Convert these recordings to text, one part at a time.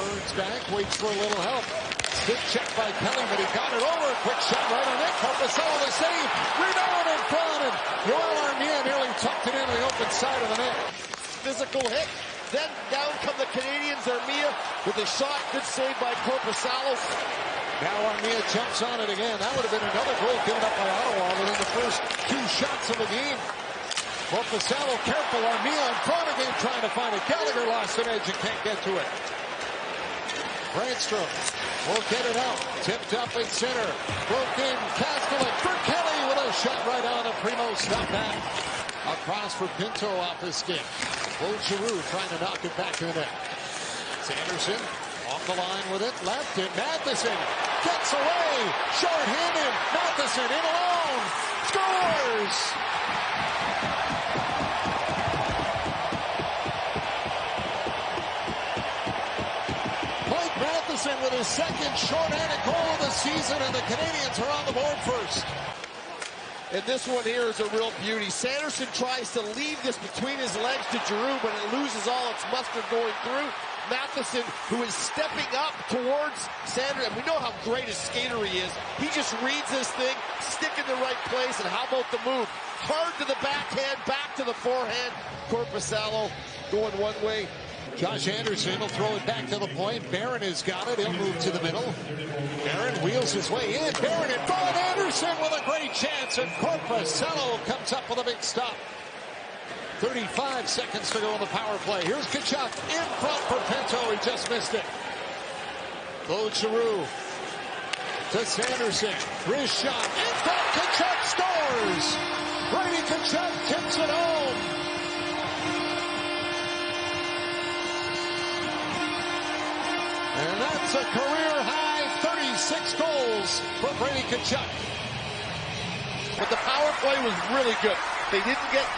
turns back, waits for a little help. Stick check by Kelly, but he got it over. Quick shot right on it. Corpusalo the save. Rebound in front, and Joel Armia nearly tucked it in the open side of the net. Physical hit. Then down come the Canadiens. Armia with a shot. Good save by Corpusalo. Now Armia jumps on it again. That would have been another goal given up by Ottawa within the first 2 shots of the game. Corpusalo careful. Armia in front again trying to find it. Gallagher lost an edge and can't get to it. Brandstrom will get it out. Tipped up in center. Broke in. Castellic for Kelly with a shot right on. And Primo stopped that. Across for Pinto off his stick. Claude Giroux trying to knock it back to the net. Sanderson off the line with it. Left it. Matheson gets away. Short-handed. Matheson in alone. Scores! Matheson with his second short-handed goal of the season, and the Canadiens are on the board first. And this one here is a real beauty. Sanderson tries to leave this between his legs to Giroux, but it loses all its muster going through. Matheson, who is stepping up towards Sanderson, and we know how great a skater he is. He just reads this thing, stick in the right place, and how about the move? Hard to the backhand, back to the forehand. Corpusalo going one way. Josh Anderson will throw it back to the point. Barron has got it. He'll move to the middle. Barron wheels his way in. Barron in front. Anderson with a great chance. And Corpusalo comes up with a big stop. 35 seconds to go on the power play. Here's Tkachuk in front for Pinto. He just missed it. Claude Giroux to Sanderson. Wrist shot. In front. Tkachuk scores. Brady Tkachuk tips it home. And that's a career-high 36 goals for Brady Tkachuk. But the power play was really good. They didn't get,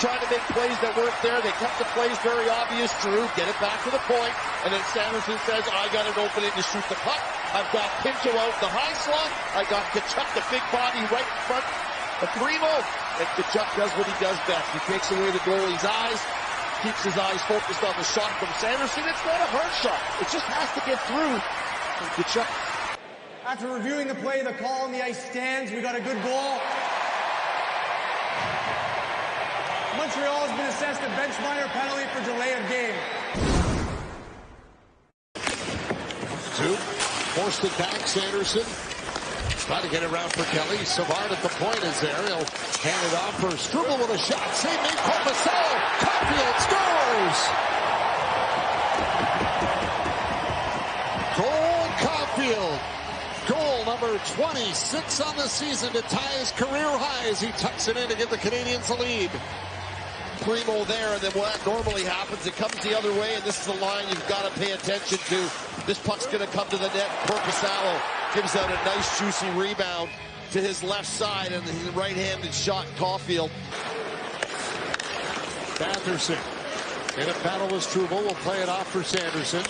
trying to make plays that weren't there. They kept the plays very obvious. Giroux, get it back to the point. And then Sanderson says, I got an opening to shoot the puck. I've got Pinto out the high slot. I got Tkachuk, the big body, right in front of Primo. And Tkachuk does what he does best. He takes away the goalie's eyes. Keeps his eyes focused on the shot from Sanderson. It's not a hard shot. It just has to get through. Tkachuk. After reviewing the play, the call on the ice stands. We got a good goal. Montreal has been assessed a bench minor penalty for delay of game. 2. Forced it back, Sanderson. Trying to get it around for Kelly. Savard at the point is there. He'll hand it off for Struble with a shot. Save made Corpusalo. Caulfield scores! Cole Caulfield. Goal number 26 on the season to tie his career high as he tucks it in to give the Canadiens the lead. Primo there, and then what normally happens, it comes the other way, and this is a line you've got to pay attention to. This puck's going to come to the net. Corpusalo gives out a nice, juicy rebound to his left side, and the right-handed shot, Caulfield. Batherson in a battle with Struble will play it off for Sanderson.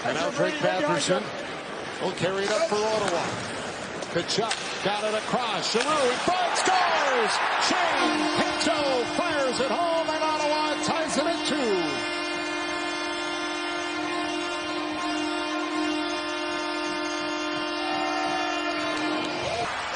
And now Drake Batherson will carry it up for Ottawa. Tkachuk got it across. Giroux in front, scores! Shane Pinto fires it home, and Ottawa ties it at 2.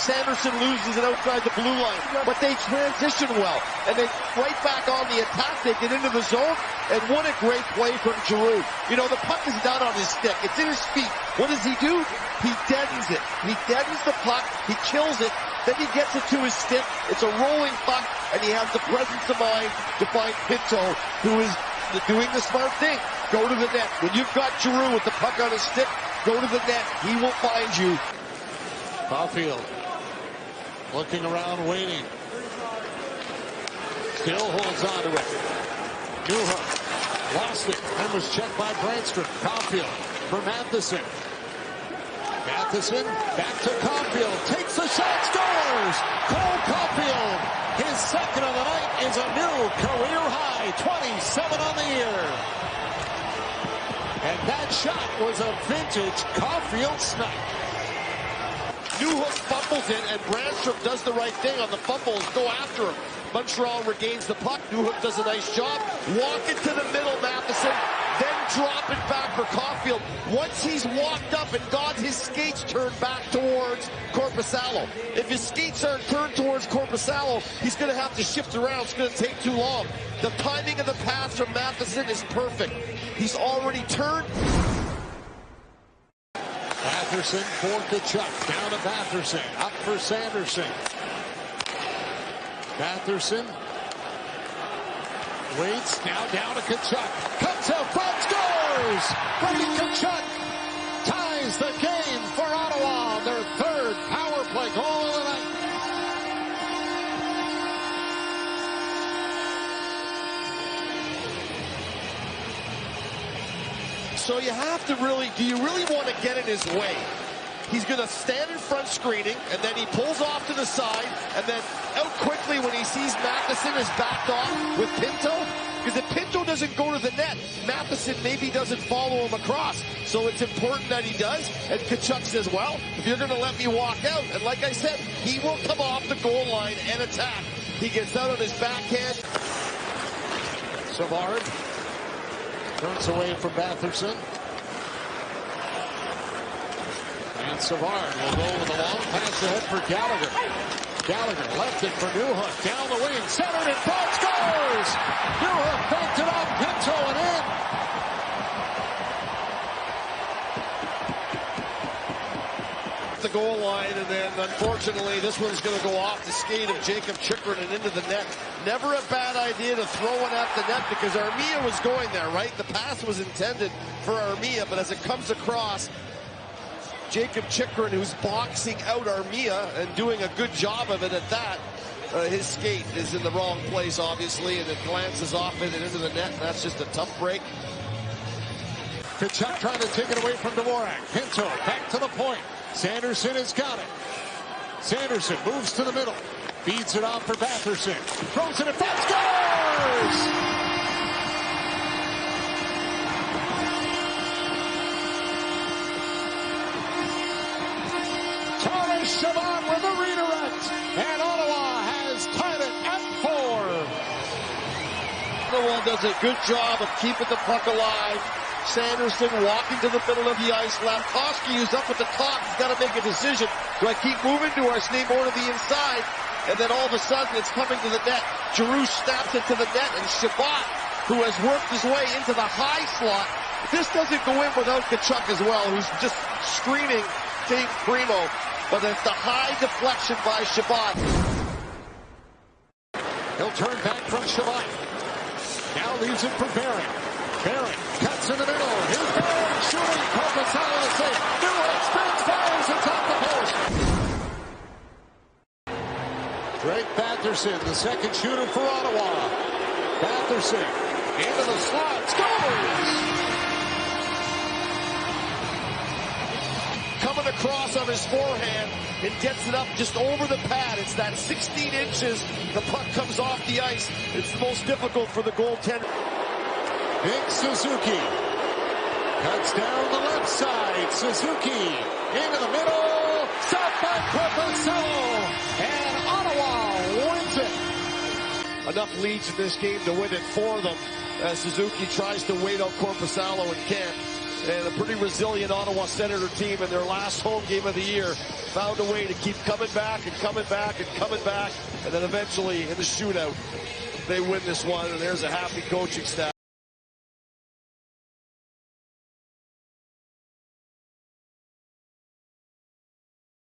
Sanderson loses it outside the blue line, but they transition well. And then right back on the attack, they get into the zone, and what a great play from Giroux. The puck is not on his stick. It's in his feet. What does he do? He deadens it. He deadens the puck. He kills it. Then he gets it to his stick. It's a rolling puck, and he has the presence of mind to find Pinto, who is doing the smart thing. Go to the net. When you've got Giroux with the puck on his stick, go to the net. He will find you. Caulfield looking around, waiting. Still holds on to it. Newhook lost it and was checked by Brandstrom. Caulfield for Matheson. Matheson back to Caulfield. Takes the shot, scores! Cole Caulfield, his second of the night, is a new career high. 27 on the year. And that shot was a vintage Caulfield snipe. Newhook fumbles it, and Brandstrom does the right thing on the fumble and go after him. Montreal regains the puck. Newhook does a nice job. Walk it to the middle, Matheson. Then drop it back for Caulfield. Once he's walked up and got his skates turned back towards Korpisalo. If his skates aren't turned towards Korpisalo, he's going to have to shift around. It's going to take too long. The timing of the pass from Matheson is perfect. He's already turned. Batherson for Kachuk. Down to Batherson. Up for Sanderson. Batherson waits. Now down to Kachuk. Comes out front. Scores! Brady Kachuk ties the game for Ottawa. Their third power play goal of the night. So you have to really, do you really want to get in his way? He's going to stand in front screening, and then he pulls off to the side, and then out quickly when he sees Matheson is backed off with Pinto. Because if Pinto doesn't go to the net, Matheson maybe doesn't follow him across. So it's important that he does. And Kachuk says, well, if you're going to let me walk out, and like I said, he will come off the goal line and attack. He gets out on his backhand. Savard turns away from Batherson. And Savard will go with a long pass ahead for Gallagher. Gallagher left it for Newhook. Down the wing, centered and front, scores! Newhook banked it off Pinto and in. The goal line, and then unfortunately this one's going to go off the skate of Jacob Chychrun and into the net. Never a bad idea to throw it at the net because Armia was going there, right? The pass was intended for Armia, but as it comes across, Jacob Chychrun, who's boxing out Armia and doing a good job of it at that. His skate is in the wrong place, obviously, and it glances off it and into the net, and that's just a tough break. Kachuk trying to take it away from Dvorak. Pinto back to the point. Sanderson has got it. Sanderson moves to the middle. Feeds it off for Batherson. Throws it in front. Scores! Chabot with a redirect, and Ottawa has tied it at 4. Ottawa does a good job of keeping the puck alive. Sanderson walking to the middle of the ice. Lamkowski is up at the top. He's got to make a decision. Do I keep moving? Do I stay more to the inside? And then all of a sudden it's coming to the net. Giroux snaps it to the net, and Chabot, who has worked his way into the high slot. This doesn't go in without Kachuk as well, who's just screaming St. Primo. But it's the high deflection by Chabot. He'll turn back from Chabot. Now leaves it for Barron. Barron cuts in the middle. Here's Barron shooting. Korpisalo to save. Newhook spins, fires, it's off the post. Drake Batherson, the second shooter for Ottawa. Batherson into the slot. Scores! Coming across on his forehand and gets it up just over the pad. It's that 16 inches. The puck comes off the ice. It's the most difficult for the goaltender. Big Suzuki cuts down the left side. Suzuki into the middle. Stopped by Korpisalo. And Ottawa wins it. Enough leads in this game to win it for them as Suzuki tries to wait on Korpisalo and can't. And a pretty resilient Ottawa Senator team in their last home game of the year found a way to keep coming back and coming back and coming back. And then eventually in the shootout, they win this one. And there's a happy coaching staff.